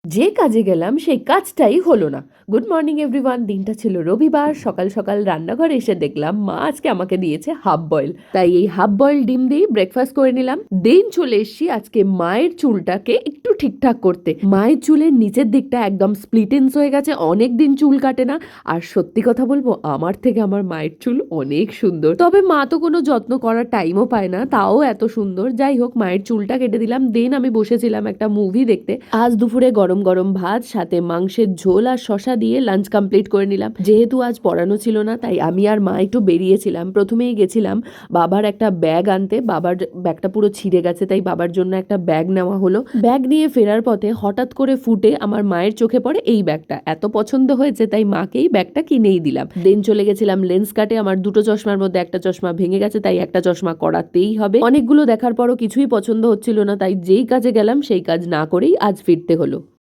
যে কাজে গেলাম সেই কাজটাই হলো না। Good morning everyone. দিনটা ছিল রবিবার। সকাল সকাল রান্নাঘরে এসে দেখলাম মা আজকে আমাকে দিয়েছে হাফ বয়েল। তাই এই হাফ বয়েল ডিম দিয়ে ব্রেকফাস্ট করে নিলাম। দেন চলে এসেছি আজকে মায়ের চুলটাকে একটু ঠিকঠাক করতে। মায়ের চুলের নিচের দিকটা একদম স্প্লিট এন্ডস হয়ে গেছে, অনেক দিন চুল কাটে না। আর সত্যি কথা বলবো, আমার থেকে আমার মায়ের চুল অনেক সুন্দর। তবে মা তো কোনো যত্ন করার টাইমও পায় না, তাও এত সুন্দর। যাই হোক, মায়ের চুলটা কেটে দিলাম। দেন আমি বসেছিলাম একটা মুভি দেখতে। আজ দুপুরে গরম গরম ভাত, সাথে মাংসের ঝোল আর শশা দিয়ে লাঞ্চ কমপ্লিট করে নিলাম। যেহেতু আজ পড়ানো ছিল না, তাই আমি আর মা একটু বেরিয়েছিলাম। প্রথমেই গেছিলাম বাবার একটা ব্যাগ আনতে। বাবার ব্যাগটা পুরো ছিঁড়ে গেছে, তাই বাবার জন্য একটা ব্যাগ নেওয়া হলো। ব্যাগ নিয়ে ফেরার পথে হঠাৎ করে ফুটে আমার মায়ের চোখে পড়ে এই ব্যাগটা। এত পছন্দ হয়েছে, তাই মাকেই ব্যাগটা কিনেই দিলাম। দেন চলে গেছিলাম লেন্স কাটে। আমার দুটো চশমার মধ্যে একটা চশমা ভেঙে গেছে, তাই একটা চশমা করাতেই হবে। অনেকগুলো দেখার পরও কিছুই পছন্দ হচ্ছিল না, তাই যেই কাজে গেলাম সেই কাজ না করেই আজ ফিরতে হলো।